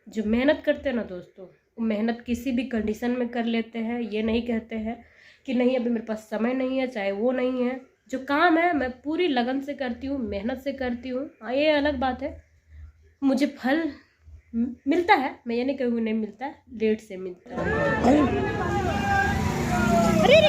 जो मेहनत करते हैं ना दोस्तों, वो मेहनत किसी भी कंडीशन में कर लेते हैं। ये नहीं कहते हैं कि नहीं अभी मेरे पास समय नहीं है, चाहे वो नहीं है। जो काम है मैं पूरी लगन से करती हूँ, मेहनत से करती हूँ। हाँ, ये अलग बात है, मुझे फल मिलता है। मैं ये नहीं कहूँगी नहीं मिलता है, लेट से मिलता है। अरे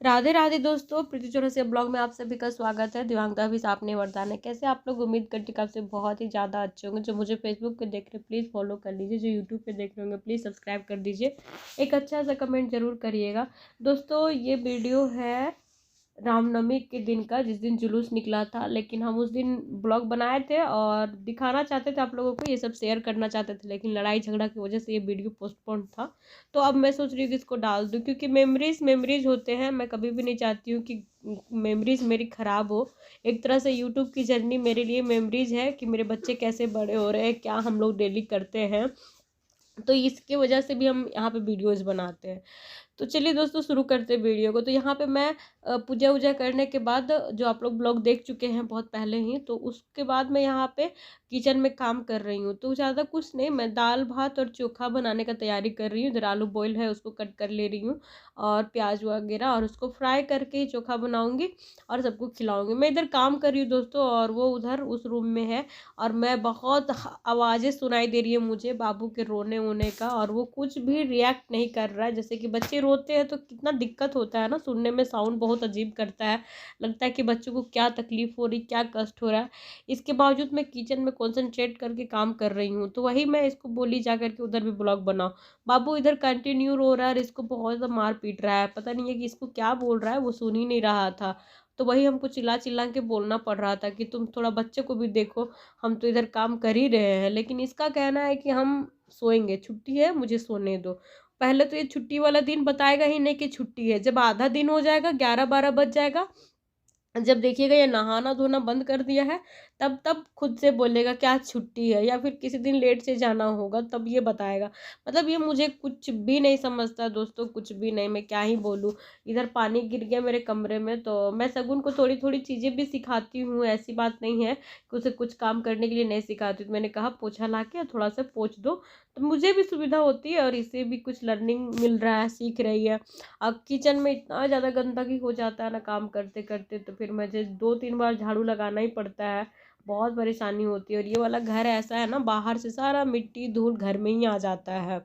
राधे राधे दोस्तों, प्रीति चौरसिया ब्लॉग में आप सभी का स्वागत है। दिव्यांगता भी आपने वरदान है। कैसे आप लोग? उम्मीद करती कि आपसे बहुत ही ज़्यादा अच्छे होंगे। जो मुझे फेसबुक पे देख रहे हैं प्लीज़ फॉलो कर लीजिए, जो यूट्यूब पे देख रहे होंगे प्लीज़ सब्सक्राइब कर दीजिए, एक अच्छा सा कमेंट जरूर करिएगा। दोस्तों ये वीडियो है रामनवमी के दिन का, जिस दिन जुलूस निकला था। लेकिन हम उस दिन ब्लॉग बनाए थे और दिखाना चाहते थे आप लोगों को, ये सब शेयर करना चाहते थे, लेकिन लड़ाई झगड़ा की वजह से ये वीडियो पोस्टपोन था। तो अब मैं सोच रही हूँ कि इसको डाल दूँ, क्योंकि मेमोरीज होते हैं। मैं कभी भी नहीं चाहती हूँ कि मेमोरीज मेरी ख़राब हो। एक तरह से यूट्यूब की जर्नी मेरे लिए मेमोरीज है कि मेरे बच्चे कैसे बड़े हो रहे हैं, क्या हम लोग डेली करते हैं। तो इसके वजह से भी हम यहाँ पे वीडियोज़ बनाते हैं। तो चलिए दोस्तों शुरू करते हैं वीडियो को। तो यहाँ पे मैं पूजा वूजा करने के बाद, जो आप लोग ब्लॉग देख चुके हैं बहुत पहले ही, तो उसके बाद मैं यहाँ पे किचन में काम कर रही हूँ। तो ज़्यादा कुछ नहीं, मैं दाल भात और चोखा बनाने का तैयारी कर रही हूँ। इधर आलू बॉयल है, उसको कट कर ले रही हूँ और प्याज वगैरह, और उसको फ्राई करके ही चोखा बनाऊँगी और सबको खिलाऊँगी। मैं इधर काम कर रही हूँ दोस्तों, और वो उधर उस रूम में है। और मैं बहुत आवाज़ें सुनाई दे रही है मुझे बाबू के रोने वोने का, और वो कुछ भी रिएक्ट नहीं कर रहा है। जैसे कि बच्चे रोते हैं तो कितना दिक्कत होता है ना, सुनने में साउंड बहुत अजीब करता है, लगता है कि बच्चों को क्या तकलीफ हो रही, क्या कष्ट हो रहा है। इसके बावजूद मैं किचन में कंसंट्रेट करके काम कर रही हूँ। तो वही मैं इसको बोली जा करके उधर भी ब्लॉग बनाओ। बाबू इधर कंटिन्यू रो रहा है और इसको बहुत ज़्यादा मार पीट रहा है। पता नहीं है कि इसको क्या बोल रहा है, वो सुन ही नहीं रहा था। तो वही हमको चिल्ला चिल्ला के बोलना पड़ रहा था कि तुम थोड़ा बच्चे को भी देखो, हम तो इधर काम कर ही रहे हैं। लेकिन इसका कहना है कि हम सोएंगे, छुट्टी है मुझे सोने दो। पहले तो ये छुट्टी वाला दिन बताएगा ही नहीं कि छुट्टी है। जब आधा दिन हो जाएगा, 11-12 बज जाएगा, जब देखिएगा ये नहाना धोना बंद कर दिया है, तब खुद से बोलेगा क्या छुट्टी है, या फिर किसी दिन लेट से जाना होगा तब ये बताएगा। मतलब ये मुझे कुछ भी नहीं समझता दोस्तों, कुछ भी नहीं। मैं क्या ही बोलूँ। इधर पानी गिर गया मेरे कमरे में, तो मैं सगुन को थोड़ी थोड़ी चीज़ें भी सिखाती हूँ। ऐसी बात नहीं है कि उसे कुछ काम करने के लिए नहीं सिखाती। तो मैंने कहा पोछा ला के थोड़ा सा पोछ दो, तो मुझे भी सुविधा होती है और इसे भी कुछ लर्निंग मिल रहा है, सीख रही है। अब किचन में इतना ज़्यादा गंदगी हो जाता है ना काम करते करते, तो फिर मुझे 2-3 बार झाड़ू लगाना ही पड़ता है। बहुत परेशानी होती है। और ये वाला घर ऐसा है ना, बाहर से सारा मिट्टी धूल घर में ही आ जाता है।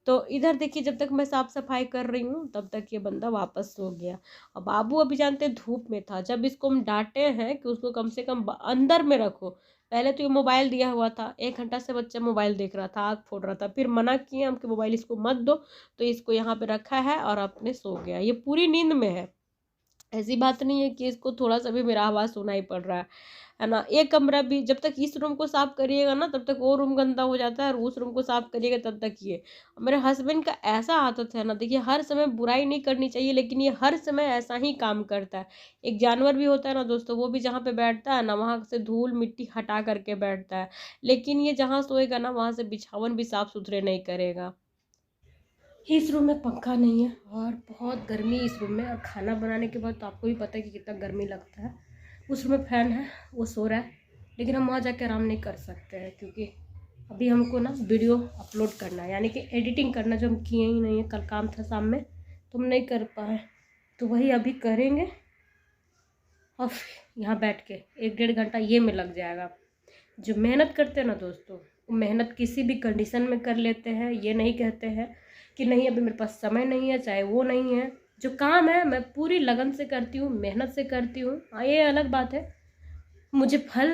तो इधर देखिए, जब तक मैं साफ सफाई कर रही हूँ तब तक ये बंदा वापस सो गया। और बाबू अभी जानते धूप में था। जब इसको हम डांटे हैं कि उसको कम से कम अंदर में रखो, पहले तो ये मोबाइल दिया हुआ था, 1 घंटा से बच्चा मोबाइल देख रहा था, आँख फोड़ रहा था। फिर मना किए हम कि मोबाइल इसको मत दो, तो इसको यहाँ पे रखा है और अपने सो गया। ये पूरी नींद में है। ऐसी बात नहीं है कि इसको थोड़ा सा भी मेरा आवाज़ सुनाई पड़ रहा है ना। एक कमरा भी, जब तक इस रूम को साफ करिएगा ना तब तक वो रूम गंदा हो जाता है, और उस रूम को साफ करिएगा तब तक ये। मेरे हस्बैंड का ऐसा आदत है ना, देखिए हर समय बुराई नहीं करनी चाहिए, लेकिन ये हर समय ऐसा ही काम करता है। एक जानवर भी होता है ना दोस्तों, वो भी जहाँ पे बैठता है ना वहाँ से धूल मिट्टी हटा करके बैठता है, लेकिन ये जहाँ सोएगा ना वहाँ से बिछावन भी साफ सुथरे नहीं करेगा। इस रूम में पंखा नहीं है और बहुत गर्मी इस रूम में, और खाना बनाने के बाद तो आपको भी पता है कि कितना गर्मी लगता है। उस रूम में फैन है, वो सो रहा है, लेकिन हम वहाँ जाके आराम नहीं कर सकते हैं, क्योंकि अभी हमको ना वीडियो अपलोड करना है, यानी कि एडिटिंग करना, जो हम किए ही नहीं है। कल काम था शाम में तो हम नहीं कर पाए, तो वही अभी करेंगे। और यहाँ बैठ के 1-1.5 घंटा ये में लग जाएगा। जो मेहनत करते हैं ना दोस्तों, वो मेहनत किसी भी कंडीशन में कर लेते हैं। ये नहीं कहते हैं कि नहीं अभी मेरे पास समय नहीं है, चाहे वो नहीं है। जो काम है मैं पूरी लगन से करती हूँ, मेहनत से करती हूँ। हाँ, ये अलग बात है, मुझे फल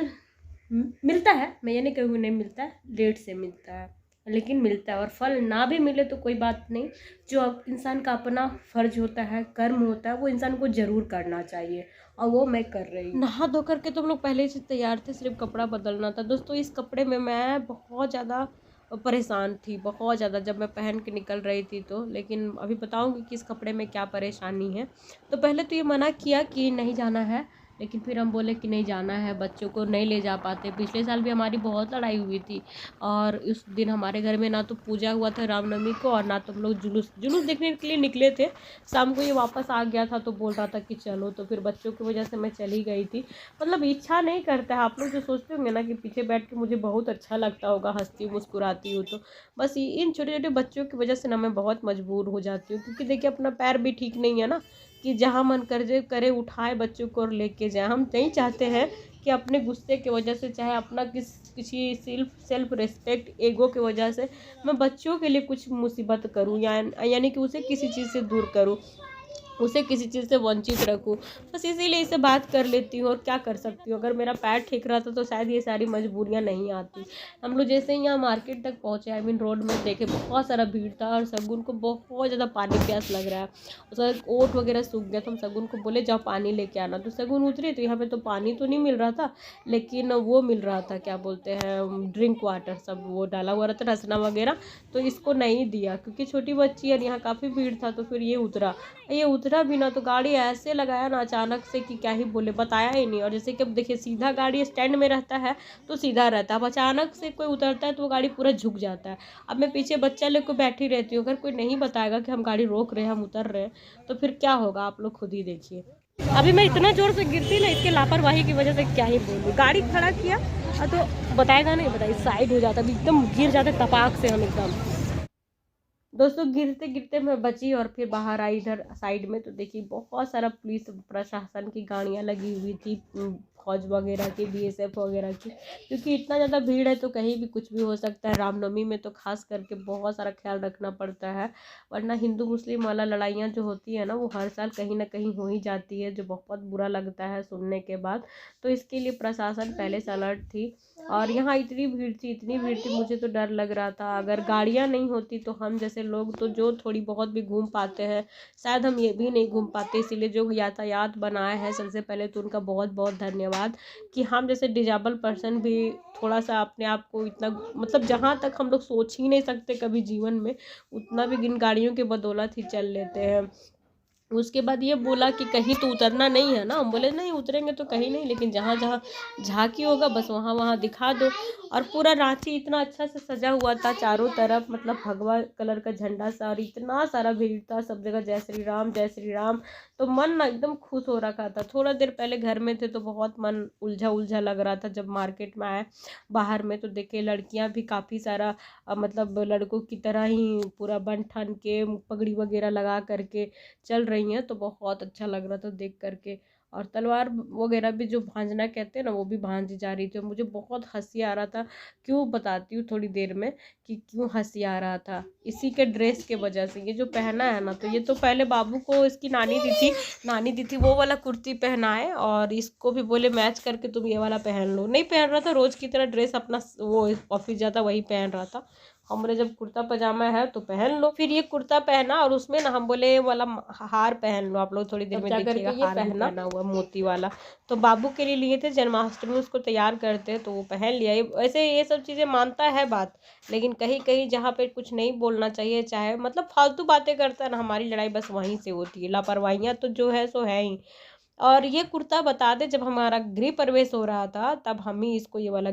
मिलता है। मैं ये नहीं कहूँगी नहीं मिलता है, लेट से मिलता है, लेकिन मिलता है। और फल ना भी मिले तो कोई बात नहीं, जो इंसान का अपना फर्ज होता है, कर्म होता है, वो इंसान को ज़रूर करना चाहिए, और वो मैं कर रही हूँ। नहा धो करके तो हम लोग पहले से तैयार थे, सिर्फ कपड़ा बदलना था दोस्तों। इस कपड़े में मैं बहुत ज़्यादा परेशान थी बहुत ज़्यादा जब मैं पहन के निकल रही थी तो। लेकिन अभी बताऊँगी कि इस कपड़े में क्या परेशानी है। तो पहले तो ये मना किया कि नहीं जाना है, लेकिन फिर हम बोले कि नहीं जाना है, बच्चों को नहीं ले जा पाते। पिछले साल भी हमारी बहुत लड़ाई हुई थी और उस दिन हमारे घर में ना तो पूजा हुआ था रामनवमी को और ना तो हम लोग जुलूस जुलूस देखने के लिए निकले थे। शाम को ये वापस आ गया था तो बोल रहा था कि चलो, तो फिर बच्चों की वजह से मैं चली गई थी। मतलब इच्छा नहीं करता है। आप लोग जो सोचते होंगे ना कि पीछे बैठ के मुझे बहुत अच्छा लगता होगा, हंसती हूँ मुस्कुराती हूँ, तो बस इन छोटे छोटे बच्चों की वजह से ना मैं बहुत मजबूर हो जाती हूँ। क्योंकि देखिए अपना पैर भी ठीक नहीं है ना कि जहाँ मन करे करे उठाए बच्चों को और लेके जाए। हम नहीं चाहते हैं कि अपने गुस्से की वजह से, चाहे अपना किसी सेल्फ रिस्पेक्ट ईगो की वजह से मैं बच्चों के लिए कुछ मुसीबत करूं, यानी कि उसे किसी चीज़ से दूर करूं, उसे किसी चीज़ से वंचित रखूं। बस इसीलिए इसे बात कर लेती हूँ और क्या कर सकती हूँ। अगर मेरा पैर ठीक रहता तो शायद ये सारी मजबूरियाँ नहीं आती। हम लोग जैसे ही यहाँ मार्केट तक पहुँचे, आई मीन रोड में, देखे बहुत सारा भीड़ था और शगुन को बहुत ज़्यादा पानी प्यास लग रहा है। उसका ओट वगैरह सूख गया, तो हम शगुन को बोले जाओ पानी लेके आना। तो शगुन उतरी तो यहाँ पे तो पानी तो नहीं मिल रहा था, लेकिन वो मिल रहा था, क्या बोलते हैं, ड्रिंक वाटर सब वो डाला हुआ रहता, रसना वगैरह। तो इसको नहीं दिया क्योंकि छोटी बच्ची है, यहाँ काफ़ी भीड़ था। तो फिर ये उतरा भी ना, तो गाड़ी ऐसे लगाया ना अचानक से कि क्या ही बोले, बताया ही नहीं। और जैसे कि अब देखिए सीधा गाड़ी स्टैंड में रहता है तो सीधा रहता है, अब अचानक से कोई उतरता है तो वो गाड़ी पूरा झुक जाता है। अब मैं पीछे बच्चा लेकर बैठी रहती हूँ, अगर कोई नहीं बताएगा कि हम गाड़ी रोक रहे हैं, हम उतर रहे हैं, तो फिर क्या होगा आप लोग खुद ही देखिए। अभी मैं इतना जोर से गिरती ना, इसके लापरवाही की वजह से क्या ही बोलूँ। गाड़ी खड़ा किया तो बताएगा नहीं, बताइए साइड हो जाता, एकदम गिर जाते तपाक से हम एकदम। दोस्तों गिरते गिरते मैं बची और फिर बाहर आई इधर साइड में, तो देखिए बहुत सारा पुलिस प्रशासन की गाड़ियां लगी हुई थी, फौज वगैरह की, बीएसएफ वगैरह की। क्योंकि इतना ज़्यादा भीड़ है तो कहीं भी कुछ भी हो सकता है। रामनवमी में तो खास करके बहुत सारा ख्याल रखना पड़ता है, वरना हिंदू मुस्लिम वाला लड़ाइयाँ जो होती है ना, वो हर साल कहीं ना कहीं हो ही जाती है, जो बहुत बुरा लगता है सुनने के बाद। तो इसके लिए प्रशासन पहले से अलर्ट थी। और यहाँ इतनी भीड़ थी, मुझे तो डर लग रहा था। अगर गाड़ियाँ नहीं होती तो हम जैसे लोग तो जो थोड़ी बहुत भी घूम पाते हैं, शायद हम ये भी नहीं घूम पाते। इसीलिए जो यातायात बनाए हैं, सबसे पहले तो उनका बहुत बहुत धन्यवाद कि हम जैसे डिजेबल पर्सन भी थोड़ा सा अपने आप को इतना, मतलब जहाँ तक हम लोग सोच ही नहीं सकते कभी जीवन में, उतना भी इन गाड़ियों के बदौलत ही चल लेते हैं। उसके बाद ये बोला कि कहीं तो उतरना नहीं है ना, हम बोले नहीं उतरेंगे तो कहीं नहीं, लेकिन जहाँ जहाँ झांकी होगा बस वहाँ वहाँ दिखा दो। और पूरा रांची इतना अच्छा से सजा हुआ था चारों तरफ, मतलब भगवा कलर का झंडा सा, और इतना सारा भीड़ था सब जगह, जय श्री राम जय श्री राम। तो मन ना एकदम खुश हो रखा था। थोड़ा देर पहले घर में थे तो बहुत मन उलझा उलझा लग रहा था। जब मार्केट में आए बाहर में तो देखे लड़कियां भी काफ़ी सारा मतलब लड़कों की तरह ही पूरा बन ठन के पगड़ी वगैरह लगा करके चल रही हैं, तो बहुत अच्छा लग रहा था देख करके। और तलवार वगैरह भी जो भांजना कहते हैं ना, वो भी भांजी जा रही थी। मुझे बहुत हंसी आ रहा था, क्यों बताती हूँ थोड़ी देर में कि क्यों हंसी आ रहा था। इसी के ड्रेस के वजह से, ये जो पहना है ना, तो ये तो पहले बाबू को इसकी नानी दी थी वो वाला कुर्ती पहनाए, और इसको भी बोले मैच करके तुम ये वाला पहन लो। नहीं पहन रहा था, रोज की तरह ड्रेस अपना वो ऑफिस जाता वही पहन रहा था। हमने जब कुर्ता पजामा है तो पहन लो। फिर ये कुर्ता पहना और उसमें ना हम बोले वाला हार पहन लो, आप लोग थोड़ी देर में देखिएगा हार पहना हुआ मोती वाला। तो बाबू के लिए लिए थे, जन्माष्टमी उसको तैयार करते तो वो पहन लिया। वैसे ये सब चीज़ें मानता है बात, लेकिन कहीं कहीं जहाँ पे कुछ नहीं बोलना चाहिए, चाहे मतलब फालतू बातें करता है ना, हमारी लड़ाई बस वहीं से होती है। लापरवाहियाँ तो जो है सो है ही। और ये कुर्ता बता दे, जब हमारा गृह प्रवेश हो रहा था तब हम ही इसको ये वाला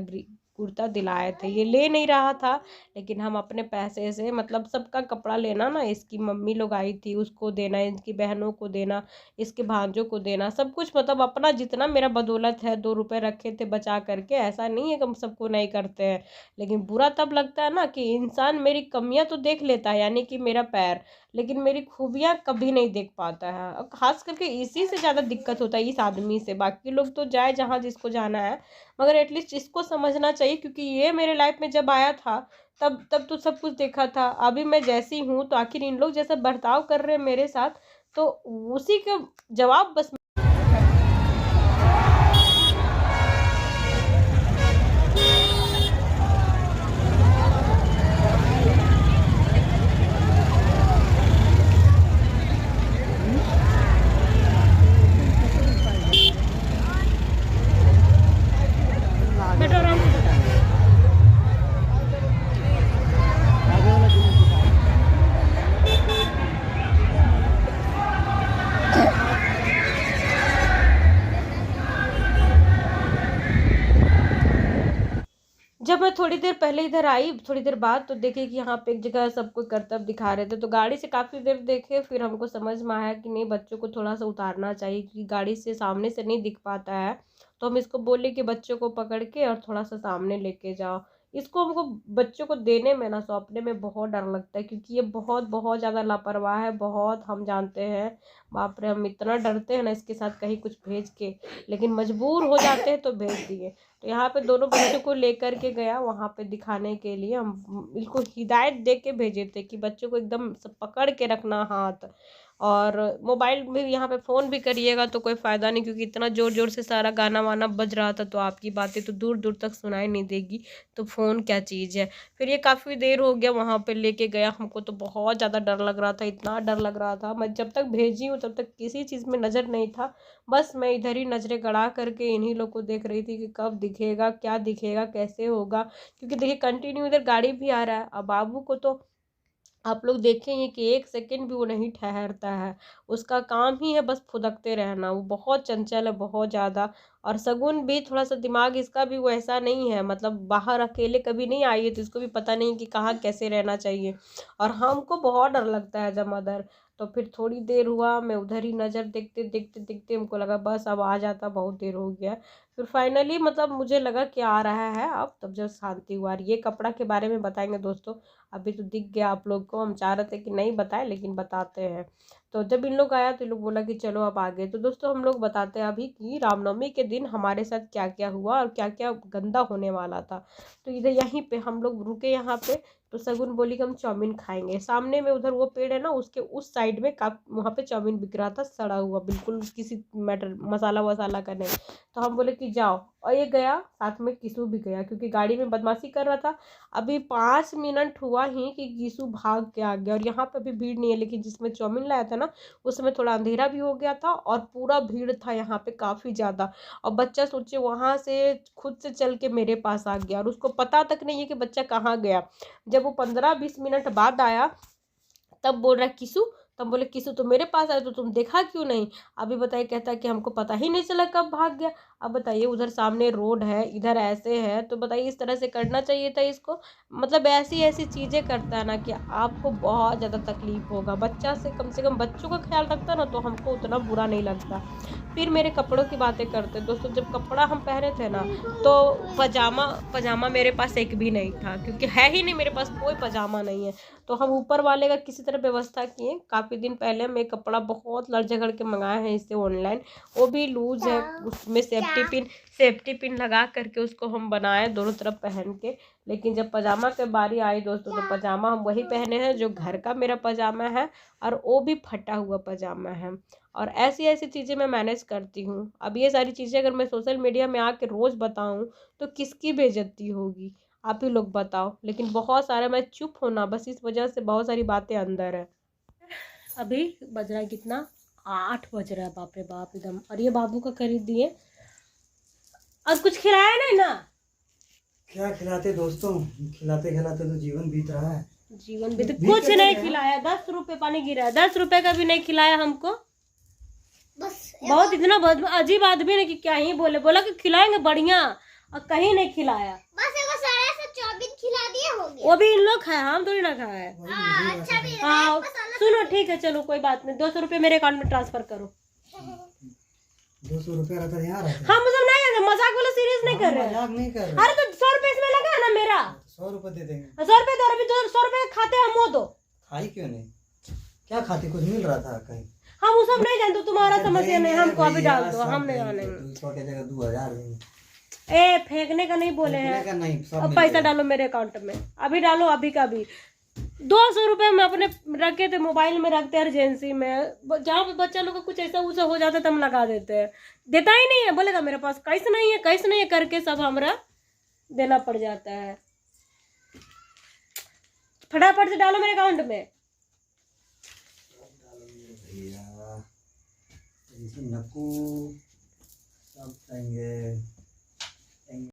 कुर्ता दिलाए थे। ये ले नहीं रहा था, लेकिन हम अपने पैसे से, मतलब सबका कपड़ा लेना ना, इसकी मम्मी लोग आई थी उसको देना, इसकी बहनों को देना, इसके भांजों को देना, सब कुछ मतलब अपना जितना मेरा बदौलत है, 2 रुपए रखे थे बचा करके। ऐसा नहीं है कि हम सबको नहीं करते हैं, लेकिन बुरा तब लगता है ना कि इंसान मेरी कमियां तो देख लेता है, यानी कि मेरा पैर, लेकिन मेरी खूबियां कभी नहीं देख पाता है। और खास करके इसी से ज़्यादा दिक्कत होता है इस आदमी से। बाकी लोग तो जाए जहाँ जिसको जाना है, मगर एटलीस्ट इसको समझना चाहिए, क्योंकि ये मेरे लाइफ में जब आया था तब तो सब कुछ देखा था। अभी मैं जैसी हूँ तो आखिर इन लोग जैसा बर्ताव कर रहे हैं मेरे साथ, तो उसी का जवाब बस मैं थोड़ी देर पहले इधर आई, थोड़ी देर बाद तो देखे कि यहाँ पे एक जगह सब कोई करतब दिखा रहे थे, तो गाड़ी से काफ़ी देर देखे, फिर हमको समझ में आया कि नहीं, बच्चों को थोड़ा सा उतारना चाहिए क्योंकि गाड़ी से सामने से नहीं दिख पाता है। तो हम इसको बोले कि बच्चों को पकड़ के और थोड़ा सा सामने लेके जाओ। इसको हमको बच्चों को देने में ना सौंपने में बहुत डर लगता है क्योंकि ये बहुत बहुत ज़्यादा लापरवाह है, बहुत हम जानते हैं। बाप रे, हम इतना डरते हैं ना इसके साथ कहीं कुछ भेज के, लेकिन मजबूर हो जाते हैं तो भेज दिए। तो यहाँ पे दोनों बच्चों को लेकर के गया वहाँ पे दिखाने के लिए, हम इनको हिदायत दे के भेजे थे कि बच्चों को एकदम सब पकड़ के रखना हाथ, और मोबाइल में यहाँ पे फ़ोन भी करिएगा तो कोई फ़ायदा नहीं क्योंकि इतना ज़ोर ज़ोर से सारा गाना वाना बज रहा था, तो आपकी बातें तो दूर दूर तक सुनाई नहीं देगी, तो फ़ोन क्या चीज़ है। फिर ये काफ़ी देर हो गया वहाँ पे लेके गया, हमको तो बहुत ज़्यादा डर लग रहा था, इतना डर लग रहा था। मैं जब तक भेजी हूँ तब तक किसी चीज़ में नज़र नहीं था, बस मैं इधर ही नज़रें गड़ा करके इन्हीं लोग को देख रही थी कि कब दिखेगा, क्या दिखेगा, कैसे होगा। क्योंकि देखिए कंटिन्यू इधर गाड़ी भी आ रहा है। अब बाबू को तो आप लोग देखेंगे कि एक सेकंड भी वो नहीं ठहरता है, उसका काम ही है बस फुदकते रहना। वो बहुत चंचल है, बहुत ज़्यादा। और सगुन भी थोड़ा सा दिमाग इसका भी वैसा नहीं है, मतलब बाहर अकेले कभी नहीं आई है तो इसको भी पता नहीं कि कहाँ कैसे रहना चाहिए। और हमको बहुत डर लगता है जब मदर। तो फिर थोड़ी देर हुआ, मैं उधर ही नज़र देखते देखते देखते हमको लगा बस अब आ जाता, बहुत देर हो गया। फिर फाइनली मतलब मुझे लगा कि आ रहा है अब, तब जब शांति हुआ। और ये कपड़ा के बारे में बताएंगे दोस्तों, अभी तो दिख गया आप लोग को, हम चाह रहे थे कि नहीं बताए लेकिन बताते हैं। तो जब इन लोग आया तो इन लोग बोला कि चलो अब आगे। तो दोस्तों हम लोग बताते हैं अभी कि रामनवमी के दिन हमारे साथ क्या क्या हुआ और क्या क्या गंदा होने वाला था। तो इधर यहीं पे हम लोग रुके यहाँ पे, तो सगुन बोली कि हम चाउमीन खाएंगे। सामने में उधर वो पेड़ है ना, उसके उस साइड में वहाँ पे चाउमीन बिक रहा था, सड़ा हुआ बिल्कुल, किसी मैटर मसाला वसाला का नहीं। तो हम बोले कि जाओ, और ये गया, साथ में किसू भी गया क्योंकि गाड़ी में बदमाशी कर रहा था। अभी 5 मिनट हुआ ही कि गिसु भाग के आ गया। और यहाँ पे अभी भीड़ नहीं है, लेकिन जिसमें चाउमीन लाया था ना उसमें थोड़ा अंधेरा भी हो गया था और पूरा भीड़ था यहाँ पे काफ़ी ज़्यादा। और बच्चा सोचे वहाँ से खुद से चल के मेरे पास आ गया और उसको पता तक नहीं है कि बच्चा कहाँ गया। जब वो 15-20 मिनट बाद आया तब बोल रहा है किसु, तब बोले किसु तो मेरे पास आया तो तुम देखा क्यों नहीं। अभी बताइए, कहता है कि हमको पता ही नहीं चला कब भाग गया। अब बताइए, उधर सामने रोड है, इधर ऐसे है, तो बताइए इस तरह से करना चाहिए था इसको। मतलब ऐसी ऐसी चीज़ें करता है ना कि आपको बहुत ज़्यादा तकलीफ होगा। बच्चा से कम बच्चों का ख्याल रखता ना तो हमको उतना बुरा नहीं लगता। फिर मेरे कपड़ों की बातें करते दोस्तों, जब कपड़ा हम पहने थे ना तो पजामा मेरे पास एक भी नहीं था क्योंकि है ही नहीं, मेरे पास कोई पजामा नहीं है। तो हम ऊपर वाले का किसी तरह व्यवस्था किए। काफ़ी दिन पहले मैं कपड़ा बहुत लड़ झगड़ के मंगाए हैं इससे ऑनलाइन, वो भी लूज़ है, उसमें सेफ्टी पिन लगा करके उसको हम बनाए दोनों तरफ पहन के। लेकिन जब पजामा की बारी आई दोस्तों तो पजामा हम वही पहने हैं जो घर का मेरा पजामा है, और वो भी फटा हुआ पजामा है। और ऐसी ऐसी चीज़ें मैं मैनेज करती हूँ। अब ये सारी चीज़ें अगर मैं सोशल मीडिया में आके रोज़ बताऊँ तो किसकी बेइज्जती होगी, आप ही लोग बताओ। लेकिन बहुत सारा मैं चुप होना, बस इस वजह से बहुत सारी बातें अंदर है। अभी बज रहा है कितना, 8 बज रहा है, बाप रे बाप एकदम। और ये बाबू का खरीद दिए, और कुछ खिलाया नहीं ना। क्या खिलाते दोस्तों, खिलाते खिलाते तो जीवन बीत रहा है। जीवन भी तो कुछ नहीं खिलाया, 10 रुपए पानी गिरा है, 10 रुपए का भी नहीं खिलाया हमको। बस बहुत इतना बहुत अजीब आदमी ने कि क्या ही बोले, बोला कि खिलाएंगे बढ़िया और कहीं नहीं खिलाया। बस चाउमीन खिला दिए होंगे, वो भी इन लोग खाए, हम थोड़ी ना खाए। अच्छा भी है। हाँ सुनो ठीक है, चलो कोई बात नहीं, 200 रुपये मेरे अकाउंट में ट्रांसफर करो। 200 रुपया रहता है यार। हम सब नहीं, मजाक वाला सीरियस नहीं कर रहे, मजाक नहीं कर रहे। अरे तो 100 रुपये इसमें लगा है ना मेरा, 100 रुपये दे देंगे। 100 रुपये दो, अभी 200 रुपये खाते हम, वो दो। खाई क्यों नहीं, क्या खाते, कुछ मिल रहा था कहीं? हम वो सब नहीं जानते, तुम्हारा समस्या नहीं, हमको अभी डाल दो, हम नहीं डालेंगे। 100 के जगह 2000 देंगे। ए फेंकने का नहीं बोले हैं, नहीं, अब पैसा डालो मेरे अकाउंट में, अभी डालो, अभी का भी। 200 रुपये हम अपने रखे थे, मोबाइल में रखते हैं अर्जेंसी में, जहाँ पे बच्चा लोग का कुछ ऐसा वैसा हो जाता है तो हम लगा देते हैं। देता ही नहीं है, बोलेगा मेरे पास कैसे नहीं है, कैसे नहीं है करके सब हमरा देना पड़ जाता है। फटाफट से डालो मेरे अकाउंट में। नकू सब